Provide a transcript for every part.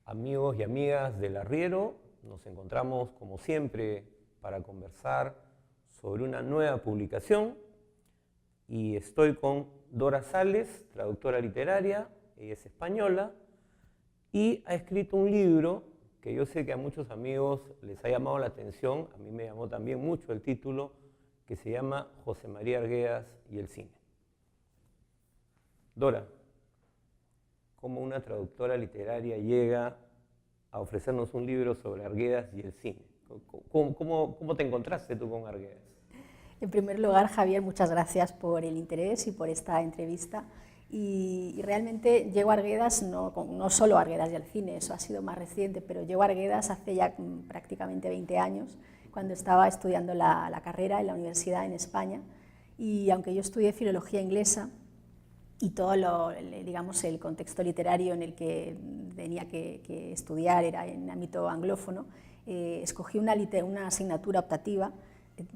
Amigos y amigas del Arriero, nos encontramos como siempre para conversar sobre una nueva publicación y estoy con Dora Sales, traductora literaria, ella es española y ha escrito un libro que yo sé que a muchos amigos les ha llamado la atención, a mí me llamó también mucho el título, que se llama José María Arguedas y el cine. Dora, ¿cómo una traductora literaria llega a ofrecernos un libro sobre Arguedas y el cine? ¿Cómo te encontraste tú con Arguedas? En primer lugar, Javier, muchas gracias por el interés y por esta entrevista. Y realmente llego a Arguedas, no solo a Arguedas y al cine, eso ha sido más reciente, pero llego a Arguedas hace ya prácticamente 20 años, cuando estaba estudiando la carrera en la universidad en España. Y aunque yo estudié filología inglesa, y todo digamos, el contexto literario en el que tenía que estudiar era en ámbito anglófono, escogí una asignatura optativa,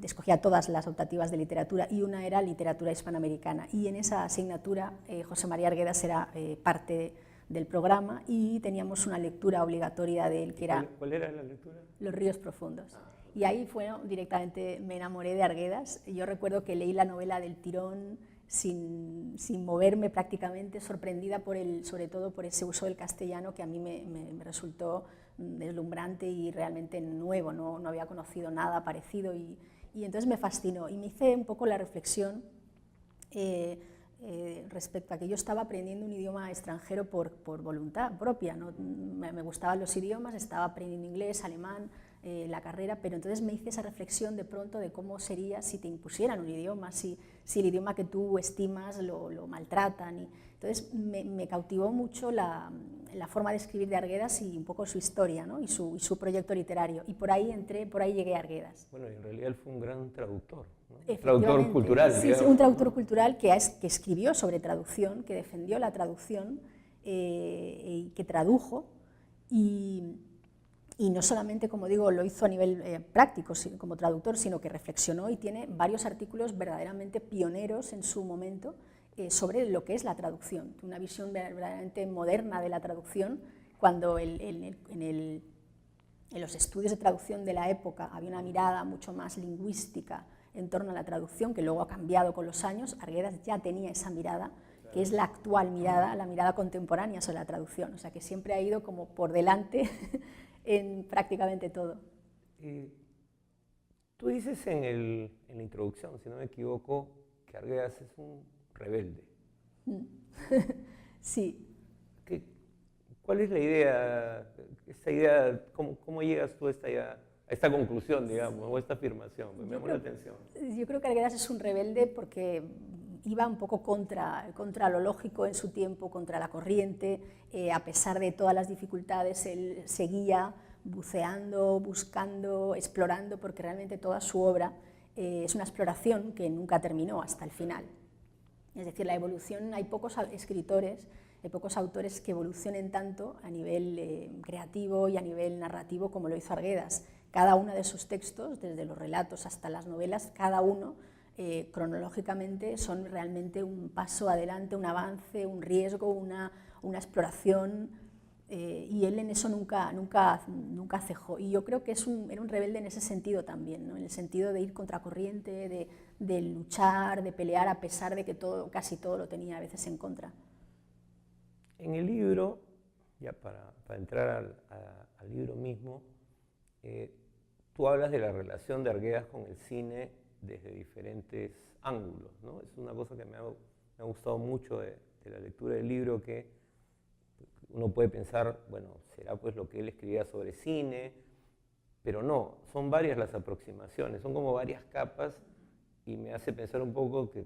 escogía todas las optativas de literatura y una era literatura hispanoamericana. Y en esa asignatura José María Arguedas era parte del programa y teníamos una lectura obligatoria de él que era... ¿Cuál era la lectura? Los ríos profundos. Y ahí directamente me enamoré de Arguedas. Yo recuerdo que leí la novela del tirón, sin moverme prácticamente, sorprendida sobre todo por ese uso del castellano que a mí me resultó deslumbrante y realmente nuevo, no había conocido nada parecido y entonces me fascinó y me hice un poco la reflexión respecto a que yo estaba aprendiendo un idioma extranjero por voluntad propia, ¿no? Me gustaban los idiomas, estaba aprendiendo inglés, alemán, la carrera, pero entonces me hice esa reflexión de pronto de cómo sería si te impusieran un idioma, si el idioma que tú estimas lo maltratan. Y entonces me cautivó mucho la forma de escribir de Arguedas y un poco su historia, ¿no? y su proyecto literario. Y por ahí llegué a Arguedas. Bueno, en realidad él fue un gran traductor, ¿no? Traductor cultural. Sí, digamos, un traductor cultural que escribió sobre traducción, que defendió la traducción, y que tradujo y no solamente, como digo, lo hizo a nivel práctico como traductor, sino que reflexionó y tiene varios artículos verdaderamente pioneros en su momento sobre lo que es la traducción, una visión verdaderamente moderna de la traducción, cuando en los estudios de traducción de la época había una mirada mucho más lingüística en torno a la traducción, que luego ha cambiado con los años. Arguedas ya tenía esa mirada, que es la actual mirada, la mirada contemporánea sobre la traducción, o sea que siempre ha ido como por delante en prácticamente todo. Tú dices en la introducción, si no me equivoco, que Arguedas es un rebelde. Sí. ¿Cuál es la idea, esta idea, cómo llegas tú a esta conclusión, digamos, o esta afirmación? Me llamó la atención. Yo creo que Arguedas es un rebelde porque iba un poco contra lo lógico en su tiempo, contra la corriente, a pesar de todas las dificultades, él seguía buceando, buscando, explorando, porque realmente toda su obra es una exploración que nunca terminó hasta el final. Es decir, la evolución, hay pocos escritores, hay pocos autores que evolucionen tanto a nivel creativo y a nivel narrativo como lo hizo Arguedas. Cada uno de sus textos, desde los relatos hasta las novelas, cada uno cronológicamente son realmente un paso adelante, un avance, un riesgo, una exploración, y él en eso nunca cejó. Y yo creo que era un rebelde en ese sentido también, ¿no? En el sentido de ir contracorriente, de luchar, de pelear, a pesar de que casi todo lo tenía a veces en contra. En el libro, ya para entrar al libro mismo, tú hablas de la relación de Arguedas con el cine desde diferentes ángulos, ¿no? Es una cosa que me ha gustado mucho de la lectura del libro, que uno puede pensar, bueno, será pues lo que él escribía sobre cine, pero no, son varias las aproximaciones, son como varias capas, y me hace pensar un poco que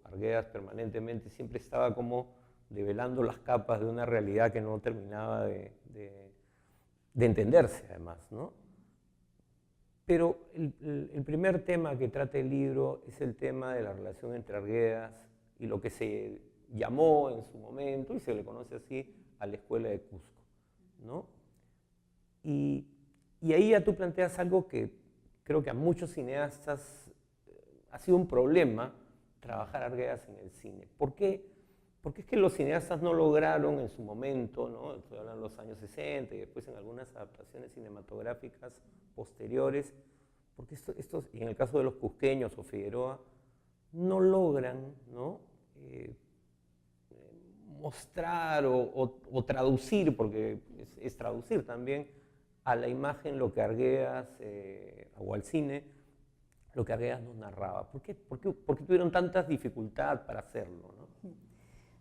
Arguedas permanentemente siempre estaba como develando las capas de una realidad que no terminaba de entenderse, además, ¿no? Pero el primer tema que trata el libro es el tema de la relación entre Arguedas y lo que se llamó en su momento, y se le conoce así, a la Escuela de Cusco, ¿no? Y ahí ya tú planteas algo que creo que a muchos cineastas ha sido un problema, trabajar Arguedas en el cine. ¿Por qué? Porque es que los cineastas no lograron en su momento, ¿no? Estoy hablando de los años 60 y después en algunas adaptaciones cinematográficas posteriores, porque y en el caso de los cusqueños o Figueroa, no logran, ¿no? Mostrar o traducir, porque es traducir también, a la imagen lo que Arguedas, o al cine, lo que Arguedas nos narraba. ¿Por qué tuvieron tantas dificultades para hacerlo, ¿no?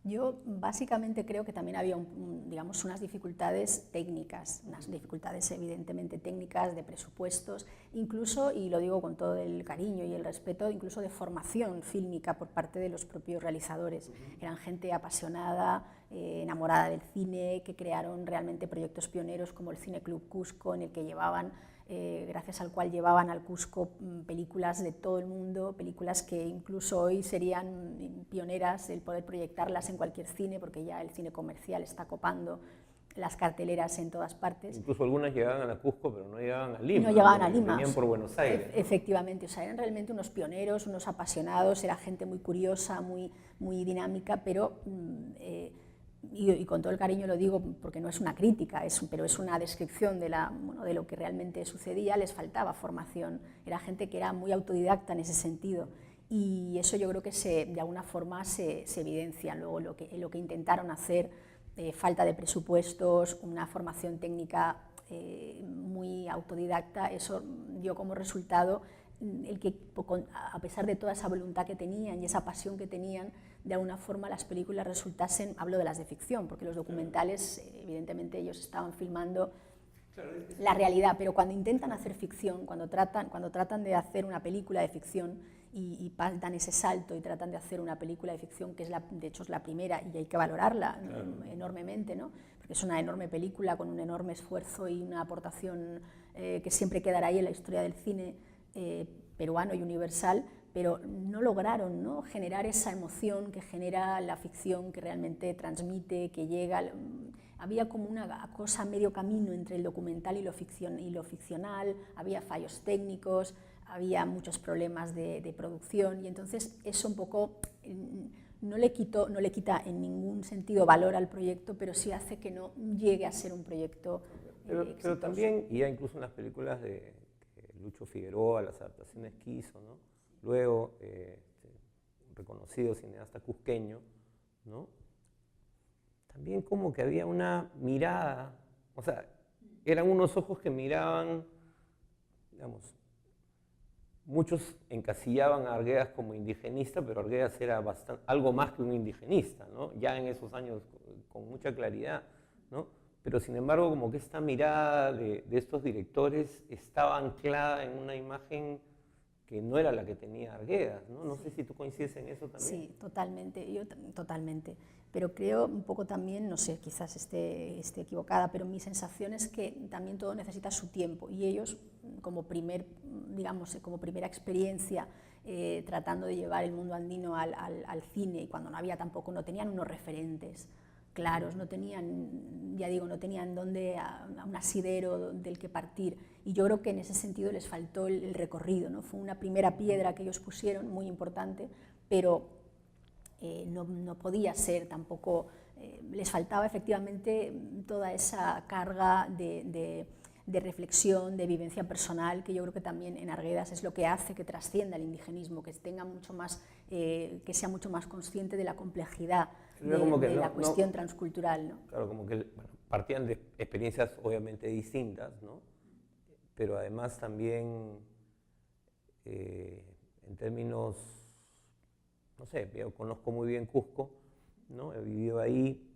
Yo básicamente creo que también había digamos, unas dificultades técnicas, unas dificultades evidentemente técnicas, de presupuestos, incluso, y lo digo con todo el cariño y el respeto, incluso de formación fílmica por parte de los propios realizadores. Eran gente apasionada, enamorada del cine, que crearon realmente proyectos pioneros como el Cine Club Cusco, en el que llevaban, gracias al cual llevaban al Cusco películas de todo el mundo, películas que incluso hoy serían pioneras el poder proyectarlas en cualquier cine, porque ya el cine comercial está copando las carteleras en todas partes. Incluso algunas llegaban a Cusco, pero no llegaban a Lima. No llegaban a Lima. Venían por Buenos Aires. Efectivamente, o sea, eran realmente unos pioneros, unos apasionados, era gente muy curiosa, muy dinámica, pero y con todo el cariño lo digo porque no es una crítica, pero es una descripción de lo que realmente sucedía. Les faltaba formación, era gente que era muy autodidacta en ese sentido, y eso yo creo que de alguna forma se evidencia. Luego lo que intentaron hacer, falta de presupuestos, una formación técnica muy autodidacta, eso dio como resultado el que, a pesar de toda esa voluntad que tenían y esa pasión que tenían, de alguna forma las películas resultasen, hablo de las de ficción, porque los documentales, evidentemente ellos estaban filmando la realidad, pero cuando intentan hacer ficción, cuando tratan de hacer una película de ficción y dan ese salto y tratan de hacer una película de ficción, que de hecho es la primera y hay que valorarla enormemente, ¿no? Porque es una enorme película con un enorme esfuerzo y una aportación que siempre quedará ahí en la historia del cine peruano y universal, pero no lograron, ¿no?, generar esa emoción que genera la ficción, que realmente transmite, que llega. Había como una cosa medio camino entre el documental y lo ficcional, había fallos técnicos, había muchos problemas de producción, y entonces eso un poco no le quita en ningún sentido valor al proyecto, pero sí hace que no llegue a ser un proyecto pero también, y ya incluso en las películas de Lucho Figueroa, las adaptaciones que hizo, ¿no? Luego, un reconocido cineasta cusqueño, ¿no? También como que había una mirada, o sea, eran unos ojos que miraban, digamos, muchos encasillaban a Arguedas como indigenista, pero Arguedas era algo más que un indigenista, ¿no? Ya en esos años con mucha claridad, ¿no? Pero sin embargo, como que esta mirada de estos directores estaba anclada en una imagen que no era la que tenía Arguedas, ¿no? No sé si tú coincides en eso también. Sí, totalmente, totalmente. Pero creo un poco también, no sé, quizás esté equivocada, pero mi sensación es que también todo necesita su tiempo, y ellos, como primera experiencia, tratando de llevar el mundo andino al cine, y cuando no tenían unos referentes claros, no tenían, ya digo, no tenían un asidero del que partir, y yo creo que en ese sentido les faltó el recorrido, ¿no? Fue una primera piedra que ellos pusieron, muy importante, pero no podía ser tampoco, les faltaba efectivamente toda esa carga de reflexión, de vivencia personal, que yo creo que también en Arguedas es lo que hace que trascienda el indigenismo, que sea mucho más consciente de la complejidad de la cuestión transcultural, ¿no? Claro, como que partían de experiencias obviamente distintas, ¿no? Pero además también en términos, no sé, yo conozco muy bien Cusco, ¿no? He vivido ahí.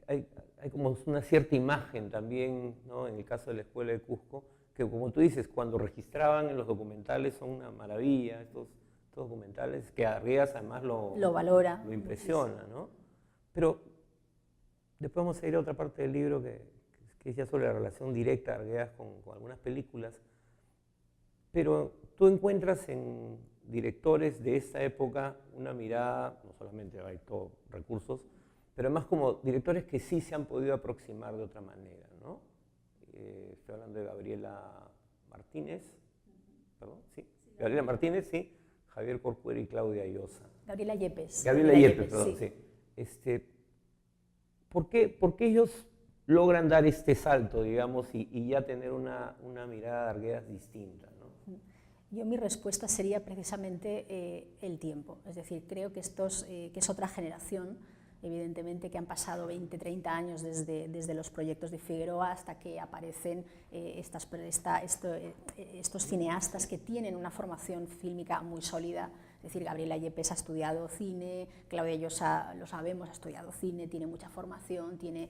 Hay como una cierta imagen también, ¿no? En el caso de la Escuela de Cusco, que como tú dices, cuando registraban en los documentales son una maravilla, estos documentales, que Arguedas además lo valora, lo impresiona, ¿no? Pero después vamos a ir a otra parte del libro que es ya sobre la relación directa de Arguedas con algunas películas. Pero tú encuentras en directores de esta época una mirada, no solamente hay todos recursos, pero además como directores que sí se han podido aproximar de otra manera, ¿no? Estoy hablando de Gabriela Martínez, perdón, sí, Gabriela Martínez, sí, Javier Corcuera y Claudia Llosa. Gabriela Yepes. Gabriela Yepes, perdón, sí. ¿Por qué ellos logran dar este salto, digamos, y ya tener una mirada de Arguedas distinta, ¿no? Yo mi respuesta sería precisamente el tiempo, es decir, creo que que es otra generación, evidentemente que han pasado 20, 30 años desde los proyectos de Figueroa hasta que aparecen estos cineastas que tienen una formación fílmica muy sólida. Es decir, Gabriela Yepes ha estudiado cine, Claudia Llosa, lo sabemos, ha estudiado cine, tiene mucha formación, tiene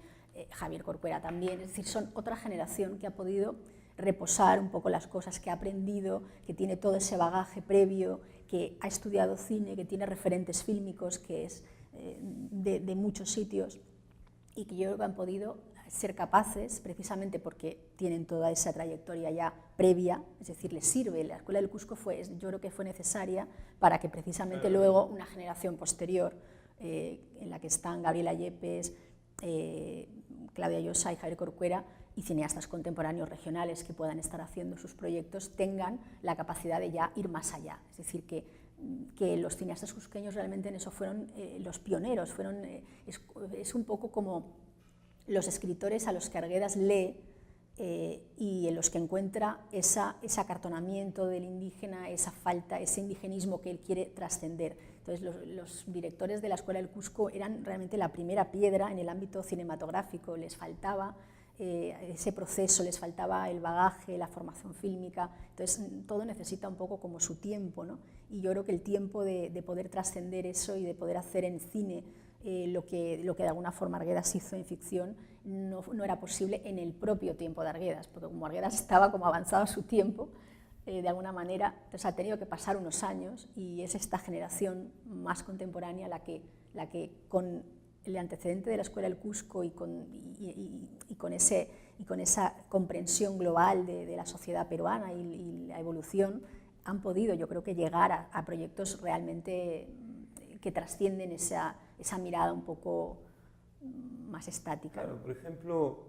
Javier Corcuera también, es decir, son otra generación que ha podido reposar un poco las cosas que ha aprendido, que tiene todo ese bagaje previo, que ha estudiado cine, que tiene referentes fílmicos, que es de muchos sitios, y que yo creo que han podido ser capaces, precisamente porque tienen toda esa trayectoria ya previa, es decir, les sirve. La Escuela del Cusco yo creo que fue necesaria para que precisamente luego una generación posterior, en la que están Gabriela Yepes, Claudia Llosa y Javier Corcuera, y cineastas contemporáneos regionales que puedan estar haciendo sus proyectos, tengan la capacidad de ya ir más allá. Es decir, que los cineastas cusqueños realmente en eso fueron los pioneros, es un poco como los escritores a los que Arguedas lee y en los que encuentra ese acartonamiento del indígena, esa falta, ese indigenismo que él quiere trascender. Entonces los directores de la Escuela del Cusco eran realmente la primera piedra en el ámbito cinematográfico, les faltaba ese proceso, les faltaba el bagaje, la formación fílmica, entonces todo necesita un poco como su tiempo, ¿no? Y yo creo que el tiempo de poder trascender eso y de poder hacer en cine lo que de alguna forma Arguedas hizo en ficción no era posible en el propio tiempo de Arguedas, porque como Arguedas estaba como avanzado a su tiempo, de alguna manera, entonces ha tenido que pasar unos años y es esta generación más contemporánea la que con el antecedente de la Escuela del Cusco y con esa comprensión global de la sociedad peruana y la evolución, han podido, yo creo que, llegar a proyectos realmente que trascienden esa mirada un poco más estática. Claro, por ejemplo,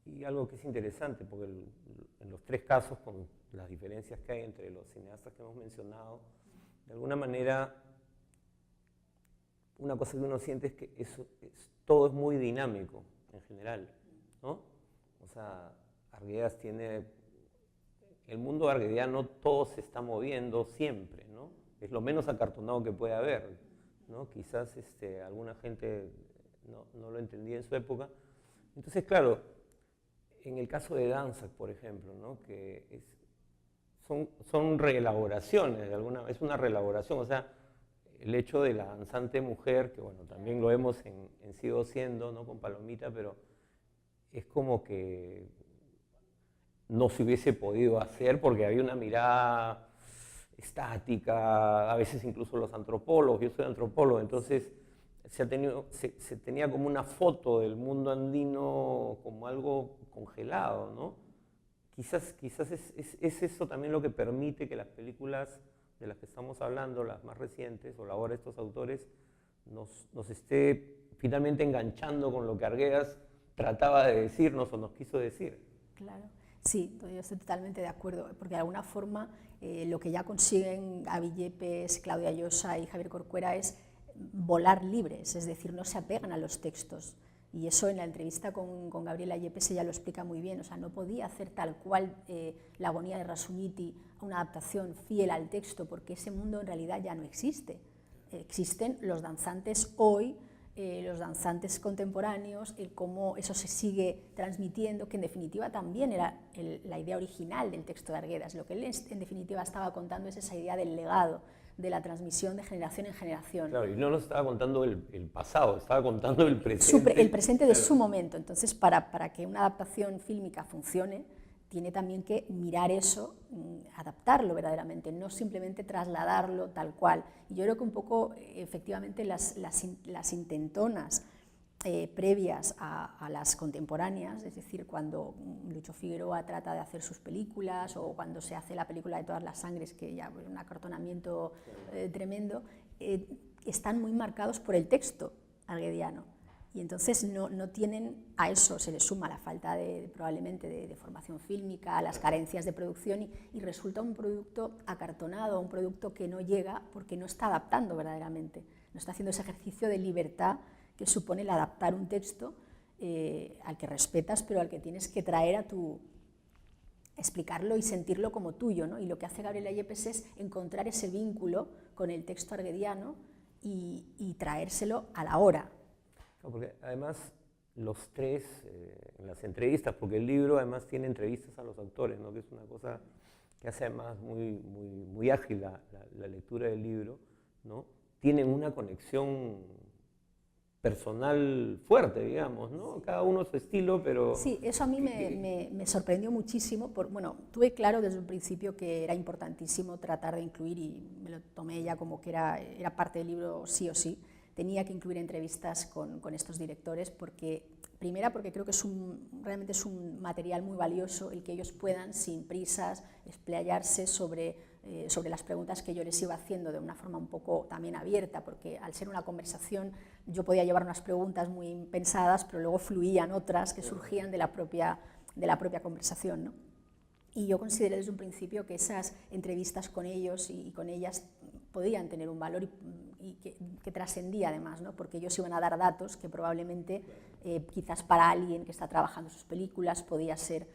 y algo que es interesante, porque en los tres casos, con las diferencias que hay entre los cineastas que hemos mencionado, de alguna manera, una cosa que uno siente es que todo es muy dinámico en general, ¿no? O sea, Arguedas tiene, el mundo arguediano todo se está moviendo siempre, ¿no? Es lo menos acartonado que puede haber, ¿no? Quizás alguna gente no lo entendía en su época. Entonces, claro, en el caso de Danza, por ejemplo, ¿no? Que son reelaboraciones, es una reelaboración, o sea, el hecho de la danzante mujer, que bueno, también lo vemos en Sigo Siendo, ¿no? Con Palomita, pero es como que no se hubiese podido hacer porque había una mirada estática, a veces incluso los antropólogos, yo soy antropólogo, entonces se tenía como una foto del mundo andino como algo congelado, ¿no? Quizás es eso también lo que permite que las películas de las que estamos hablando, las más recientes, o la obra de estos autores, nos esté finalmente enganchando con lo que Arguedas trataba de decirnos o nos quiso decir. Claro, sí, yo estoy totalmente de acuerdo, porque de alguna forma lo que ya consiguen Gaby Yepes, Claudia Llosa y Javier Corcuera es volar libres, es decir, no se apegan a los textos. Y eso en la entrevista con Gabriela Yepes ella lo explica muy bien, o sea, no podía hacer tal cual La agonía de Rasuniti, una adaptación fiel al texto, porque ese mundo en realidad ya no existe. Existen los danzantes hoy, los danzantes contemporáneos, cómo eso se sigue transmitiendo, que en definitiva también era la idea original del texto de Arguedas. Lo que él en definitiva estaba contando es esa idea del legado, de la transmisión de generación en generación. Claro, y no nos estaba contando el pasado, estaba contando el presente. El presente de su momento. Entonces, para que una adaptación fílmica funcione, tiene también que mirar eso, adaptarlo verdaderamente, no simplemente trasladarlo tal cual. Y yo creo que un poco, efectivamente, las intentonas previas a las contemporáneas, es decir, cuando Lucho Figueroa trata de hacer sus películas o cuando se hace la película de Todas las sangres, que ya es un acartonamiento tremendo, están muy marcados por el texto arguediano. Y entonces no tienen, a eso se le suma la falta probablemente de formación fílmica, las carencias de producción y resulta un producto acartonado, un producto que no llega porque no está adaptando verdaderamente, no está haciendo ese ejercicio de libertad que supone el adaptar un texto al que respetas, pero al que tienes que traer explicarlo y sentirlo como tuyo, ¿no? Y lo que hace Gabriela Yepes es encontrar ese vínculo con el texto arguediano y traérselo a la hora. No, porque además los tres, en las entrevistas, porque el libro además tiene entrevistas a los autores, ¿no? Que es una cosa que hace además muy ágil la lectura del libro, ¿no? Tienen una conexión personal fuerte, digamos, ¿no? Cada uno su estilo, pero... Sí, eso a mí me sorprendió muchísimo. Bueno, tuve claro desde un principio que era importantísimo tratar de incluir, y me lo tomé ya como que era parte del libro sí o sí, tenía que incluir entrevistas con estos directores, primera porque creo que realmente es un material muy valioso el que ellos puedan, sin prisas, explayarse sobre las preguntas que yo les iba haciendo de una forma un poco también abierta, porque al ser una conversación yo podía llevar unas preguntas muy pensadas, pero luego fluían otras que surgían de la propia conversación, ¿no? Y yo consideré desde un principio que esas entrevistas con ellos y con ellas podían tener un valor y que trascendía además, ¿no? Porque ellos iban a dar datos que probablemente quizás para alguien que está trabajando sus películas podía ser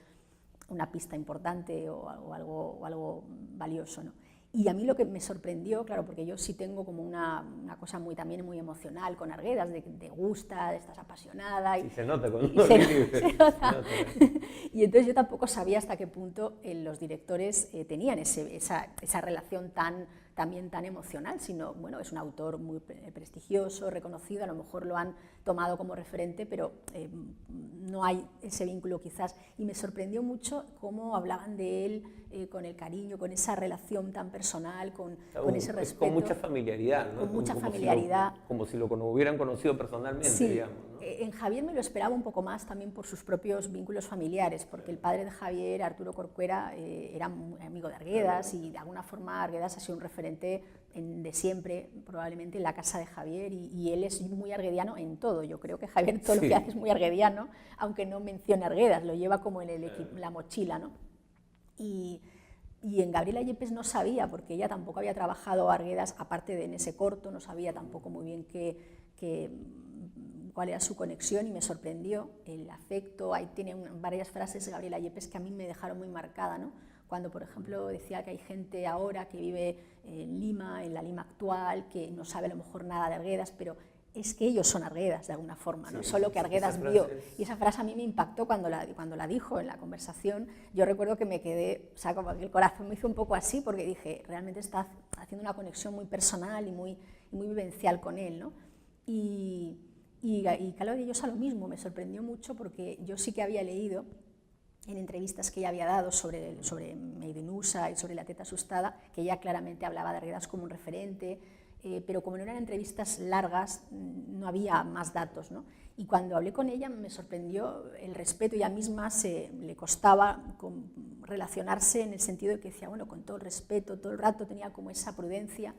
una pista importante o algo valioso, ¿no? Y a mí lo que me sorprendió, claro, porque yo sí tengo como una cosa también muy emocional con Arguedas, de que te gusta, de estás apasionada. Y se nota con se nota. Y entonces yo tampoco sabía hasta qué punto los directores tenían esa relación también tan emocional, sino, bueno, es un autor muy prestigioso, reconocido, a lo mejor lo han tomado como referente, pero no hay ese vínculo quizás. Y me sorprendió mucho cómo hablaban de él con el cariño, con esa relación tan personal, con ese respeto. Con mucha familiaridad, ¿no? Con mucha familiaridad. Como si lo hubieran conocido personalmente, sí, digamos, ¿no? En Javier me lo esperaba un poco más también por sus propios vínculos familiares, porque el padre de Javier, Arturo Corcuera, era muy amigo de Arguedas y de alguna forma Arguedas ha sido un referente de siempre, probablemente en la casa de Javier, y él es muy arguediano en todo. Yo creo que Javier todo lo que hace es muy arguediano, aunque no mencione Arguedas, lo lleva como en la mochila, ¿no? Y en Gabriela Yepes no sabía, porque ella tampoco había trabajado Arguedas, aparte de en ese corto, no sabía tampoco muy bien cuál era su conexión, y me sorprendió el afecto. Ahí tiene varias frases de Gabriela Yepes que a mí me dejaron muy marcada, ¿no? Cuando, por ejemplo, decía que hay gente ahora que vive en Lima, en la Lima actual, que no sabe a lo mejor nada de Arguedas, pero es que ellos son Arguedas de alguna forma, ¿no? Solo que Arguedas vio. Y esa frase a mí me impactó cuando la dijo en la conversación. Yo recuerdo que me quedé, o sea, como que el corazón me hizo un poco así, porque dije, realmente está haciendo una conexión muy personal y muy vivencial con él, ¿no? Y Calvo de Llosa lo mismo, me sorprendió mucho, porque yo sí que había leído en entrevistas que ella había dado sobre Made in USA y sobre La teta asustada, que ella claramente hablaba de Arguedas como un referente, pero como no eran entrevistas largas, no había más datos, ¿no? Y cuando hablé con ella me sorprendió el respeto. Ella misma le costaba relacionarse, en el sentido de que decía, bueno, con todo el respeto, todo el rato tenía como esa prudencia,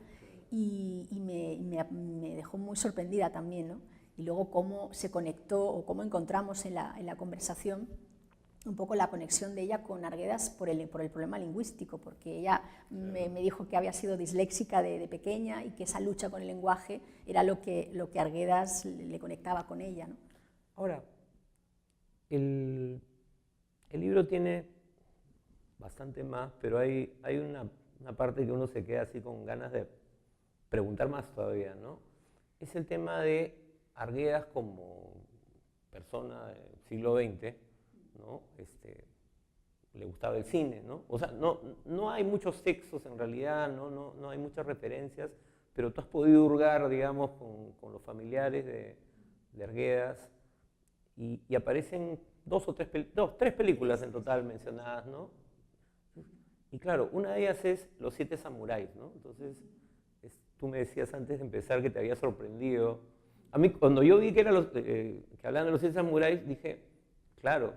y me dejó muy sorprendida también, ¿no? Y luego cómo se conectó, o cómo encontramos en la conversación un poco la conexión de ella con Arguedas por el problema lingüístico, porque ella me dijo que había sido disléxica de pequeña, y que esa lucha con el lenguaje era lo que Arguedas le conectaba con ella, ¿no? Ahora, el libro tiene bastante más, pero hay una parte que uno se queda así con ganas de preguntar más todavía, ¿no? Es el tema de Arguedas como persona del siglo XX, ¿no? Le gustaba el cine, ¿no? O sea, no hay muchos textos en realidad, no hay muchas referencias, pero tú has podido hurgar, digamos, con los familiares de Arguedas, y aparecen tres películas en total mencionadas, ¿no? Y claro, una de ellas es Los Siete Samuráis, ¿no? Entonces, tú me decías antes de empezar que te había sorprendido A mí, cuando yo vi que, que hablaban de los 7 samuráis, dije, claro,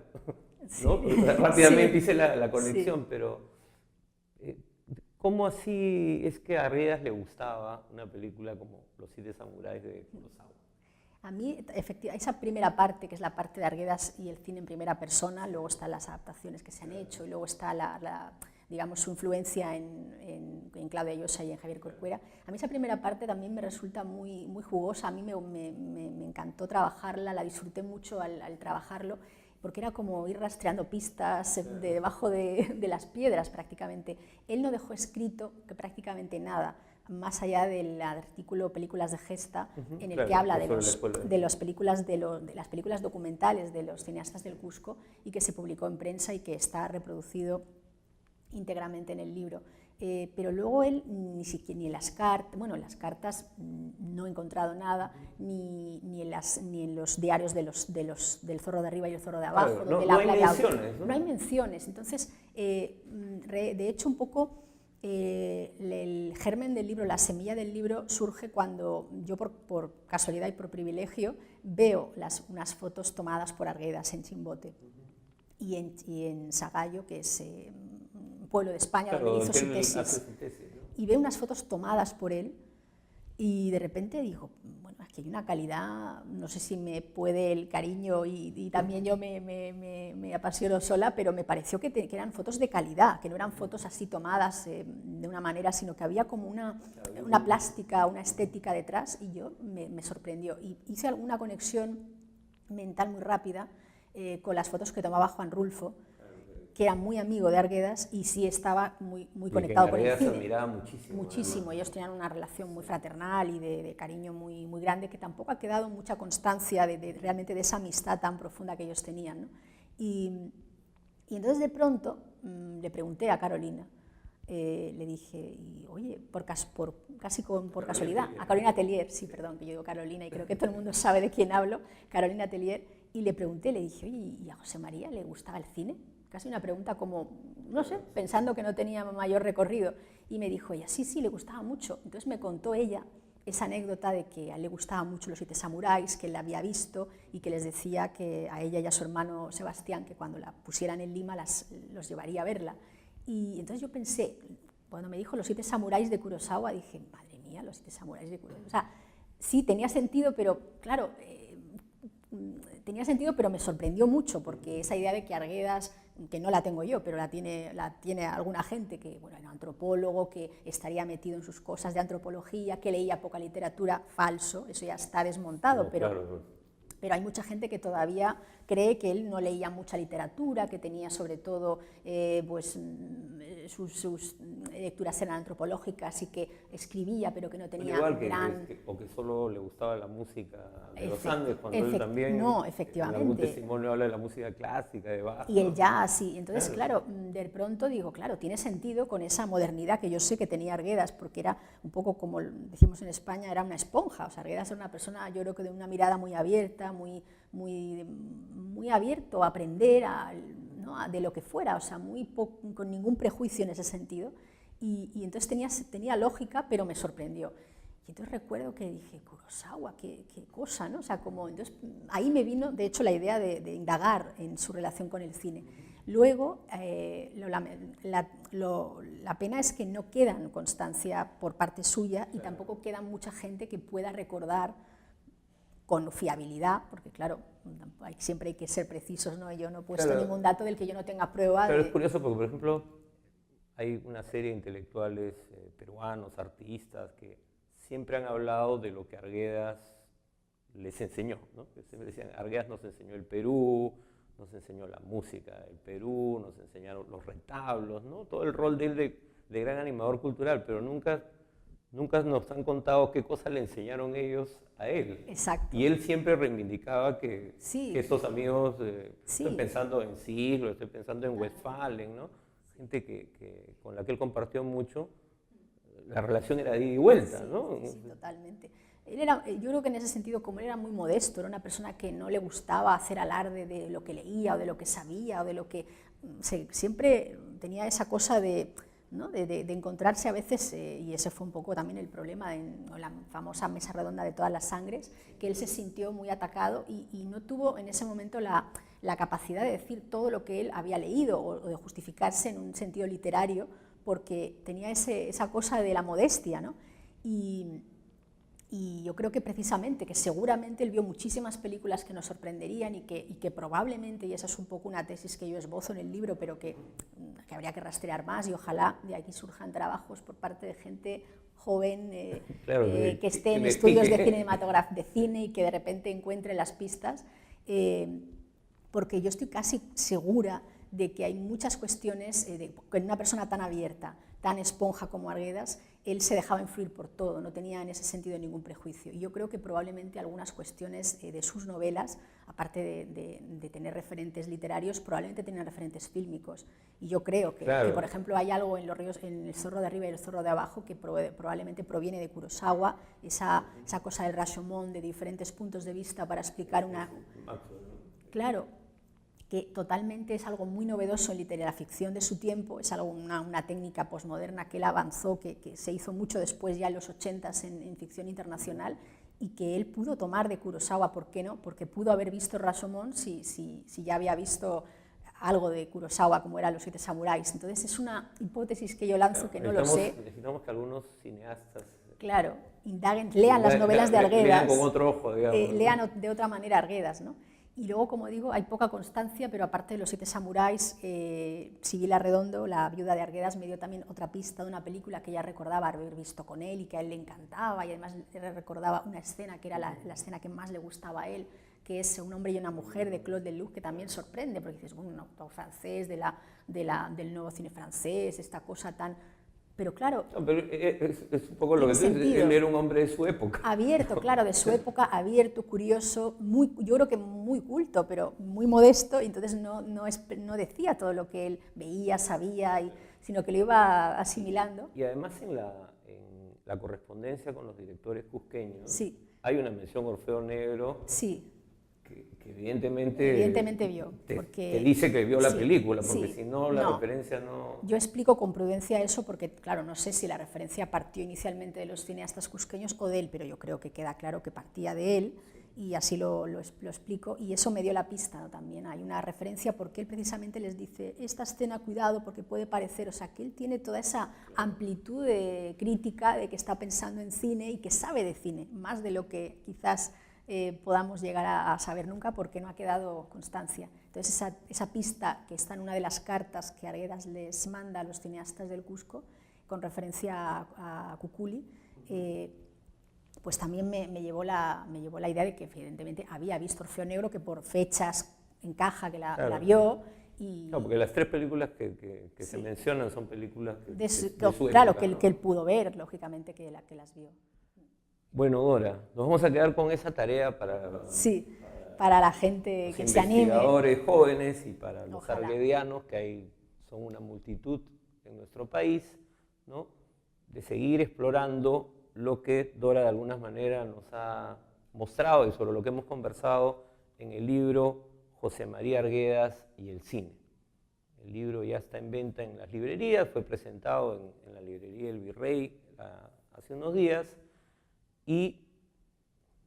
¿no? Rápidamente hice la conexión, pero ¿cómo así es que a Arguedas le gustaba una película como Los 7 samuráis de Kurosawa? A mí, efectivamente, esa primera parte, que es la parte de Arguedas y el cine en primera persona, luego están las adaptaciones que se han hecho y luego está digamos, su influencia en Claudia Llosa y en Javier Corcuera. A mí esa primera parte también me resulta muy, muy jugosa, a mí me encantó trabajarla, la disfruté mucho al trabajarlo, porque era como ir rastreando pistas debajo de las piedras prácticamente. Él no dejó escrito que prácticamente nada, más allá del artículo Películas de Gesta, en el que habla de las películas documentales de los cineastas del Cusco y que se publicó en prensa y que está reproducido íntegramente en el libro. Pero luego él ni siquiera en las cartas no he encontrado nada, ni en los diarios del Zorro de Arriba y el Zorro de Abajo, claro, no hay menciones, ¿no? No hay menciones. Entonces, de hecho, un poco el germen del libro, la semilla del libro surge cuando yo por casualidad y por privilegio veo unas fotos tomadas por Arguedas en Chimbote y en Sagallo, que es un pueblo de España, claro, donde hizo su tesis, ¿no? Y veo unas fotos tomadas por él y de repente digo, bueno, aquí hay una calidad, no sé si me puede el cariño y también yo me apasiono sola, pero me pareció que eran fotos de calidad, que no eran fotos así tomadas de una manera, sino que había como una plástica, una estética detrás, y yo me sorprendió. Y hice alguna conexión mental muy rápida con las fotos que tomaba Juan Rulfo, que era muy amigo de Arguedas y sí estaba muy conectado con el cine. Se admiraba muchísimo. Muchísimo, ellos tenían una relación muy fraternal y de cariño muy grande, que tampoco ha quedado mucha constancia realmente de esa amistad tan profunda que ellos tenían, ¿no? Y entonces de pronto le pregunté a Carolina, le dije, oye, por casualidad, a Carolina Tellier, sí, perdón, que yo digo Carolina y creo que todo el mundo sabe de quién hablo, Carolina Tellier, y le pregunté, le dije, oye, ¿y a José María le gustaba el cine? Casi una pregunta como, no sé, pensando que no tenía mayor recorrido. Y me dijo ella, sí, le gustaba mucho. Entonces me contó ella esa anécdota de que a él le gustaban mucho los 7 samuráis, que él la había visto y que les decía que a ella y a su hermano Sebastián, que cuando la pusieran en Lima los llevaría a verla. Y entonces yo pensé, cuando me dijo los 7 samuráis de Kurosawa, dije, madre mía, los 7 samuráis de Kurosawa. O sea, sí, tenía sentido, pero claro, pero me sorprendió mucho, porque esa idea de que Arguedas, que no la tengo yo, pero la tiene alguna gente que, bueno, era antropólogo, que estaría metido en sus cosas de antropología, que leía poca literatura, falso, eso ya está desmontado, no, pero hay mucha gente que todavía cree que él no leía mucha literatura, que tenía sobre todo sus lecturas eran antropológicas y que escribía, pero que no tenía o que solo le gustaba la música de los Andes, cuando él también efectivamente, en algún testimonio habla de la música clásica, de Bach. Y el jazz, sí. Entonces, claro, de pronto digo, claro, tiene sentido con esa modernidad que yo sé que tenía Arguedas, porque era un poco como decimos en España, era una esponja. O sea, Arguedas era una persona, yo creo que de una mirada muy abierta, muy abierto a aprender, ¿no? De lo que fuera, o sea, con ningún prejuicio en ese sentido. Y entonces tenía lógica, pero me sorprendió. Y entonces recuerdo que dije, Kurosawa, qué cosa, ¿no? O sea, entonces ahí me vino, de hecho, la idea de indagar en su relación con el cine. Luego, la pena es que no quedan constancia por parte suya y tampoco queda mucha gente que pueda recordar con fiabilidad, porque claro, siempre hay que ser precisos, ¿no? Yo no he puesto ningún dato del que yo no tenga prueba. Pero es curioso porque, por ejemplo, hay una serie de intelectuales peruanos, artistas, que siempre han hablado de lo que Arguedas les enseñó, ¿no? Que siempre decían, Arguedas nos enseñó el Perú, nos enseñó la música del Perú, nos enseñaron los retablos, ¿no? Todo el rol de él de gran animador cultural, pero nunca nos han contado qué cosas le enseñaron ellos a él. Exacto. Y él siempre reivindicaba que estos amigos, estoy pensando en Siglo, estoy pensando en Westphalen, ¿no? Gente con la que él compartió mucho, la relación era de ida y vuelta, ¿no? Sí, totalmente. Yo creo que en ese sentido, como él era muy modesto, era una persona que no le gustaba hacer alarde de lo que leía o de lo que sabía o de lo que... siempre tenía esa cosa de ¿no? De encontrarse a veces, y ese fue un poco también el problema en la famosa mesa redonda de todas las sangres, que él se sintió muy atacado y no tuvo en ese momento la capacidad de decir todo lo que él había leído o de justificarse en un sentido literario, porque tenía esa cosa de la modestia, ¿no? Y yo creo que precisamente, que seguramente él vio muchísimas películas que nos sorprenderían y que probablemente, y esa es un poco una tesis que yo esbozo en el libro, pero que habría que rastrear más, y ojalá de aquí surjan trabajos por parte de gente joven claro, que esté en estudios de cinematografía, de cine, y que de repente encuentre las pistas, porque yo estoy casi segura de que hay muchas cuestiones, que en una persona tan abierta, tan esponja como Arguedas, él se dejaba influir por todo, no tenía en ese sentido ningún prejuicio. Y yo creo que probablemente algunas cuestiones de sus novelas, aparte de tener referentes literarios, probablemente tenían referentes fílmicos. Y yo creo que, claro, que por ejemplo, hay algo en Los ríos, en El zorro de arriba y El zorro de abajo, que probablemente proviene de Kurosawa, esa cosa del Rashomon, de diferentes puntos de vista para explicar una... Claro, que totalmente es algo muy novedoso en la ficción de su tiempo, es algo, una técnica posmoderna que él avanzó, que se hizo mucho después, ya en los 80s, en ficción internacional, y que él pudo tomar de Kurosawa. ¿Por qué no? Porque pudo haber visto Rashomon si ya había visto algo de Kurosawa, como eran Los siete samuráis. Entonces es una hipótesis que yo lanzo, que no lo sé. Necesitamos que algunos cineastas... Claro, indaguen, lean las novelas de Arguedas. Lean con otro ojo, digamos. Lean de otra manera Arguedas, ¿no? Y luego, como digo, hay poca constancia, pero aparte de Los siete samuráis, Sibila Redondo, la viuda de Arguedas, me dio también otra pista de una película que ella recordaba haber visto con él y que a él le encantaba, y además le recordaba una escena que era la escena que más le gustaba a él, que es Un hombre y una mujer, de Claude Lelouch, que también sorprende, porque dices, bueno, un autor francés del nuevo cine francés, esta cosa tan... Pero claro, no, pero es un poco lo que tú dices, él era un hombre de su época. Abierto, claro, de su época, abierto, curioso, yo creo que muy culto, pero muy modesto, y entonces no decía todo lo que él veía, sabía, sino que lo iba asimilando. Y además en la correspondencia con los directores cusqueños, sí, hay una mención Orfeo Negro, sí, que evidentemente vio, te dice que vio la película, porque sí, si no, la referencia no... Yo explico con prudencia eso porque, claro, no sé si la referencia partió inicialmente de los cineastas cusqueños o de él, pero yo creo que queda claro que partía de él, y así lo explico, y eso me dio la pista, ¿no? También hay una referencia porque él precisamente les dice, esta escena, cuidado, porque puede parecer, o sea, que él tiene toda esa amplitud de crítica de que está pensando en cine y que sabe de cine, más de lo que quizás podamos llegar a saber nunca, porque no ha quedado constancia. Entonces esa pista que está en una de las cartas que Arguedas les manda a los cineastas del Cusco, con referencia a Cuculi, pues también me llevó la idea de que evidentemente había visto Orfeo Negro, que por fechas encaja que la vio. No, porque las tres películas que se mencionan son películas de su claro, época, ¿no? que él pudo ver, lógicamente, que las vio. Bueno, Dora, nos vamos a quedar con esa tarea para la gente que se anime. Los investigadores jóvenes y para los Ojalá. arguedianos, que son una multitud en nuestro país, ¿no? De seguir explorando lo que Dora de alguna manera nos ha mostrado y sobre lo que hemos conversado en el libro José María Arguedas y el cine. El libro ya está en venta en las librerías, fue presentado en la librería El Virrey hace unos días. Y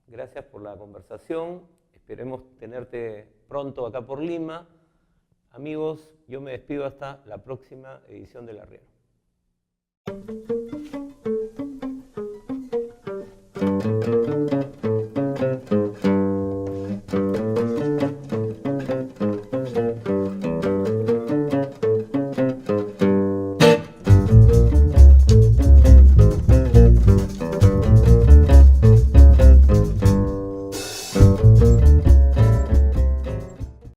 gracias por la conversación, esperemos tenerte pronto acá por Lima. Amigos, yo me despido hasta la próxima edición del Arriero.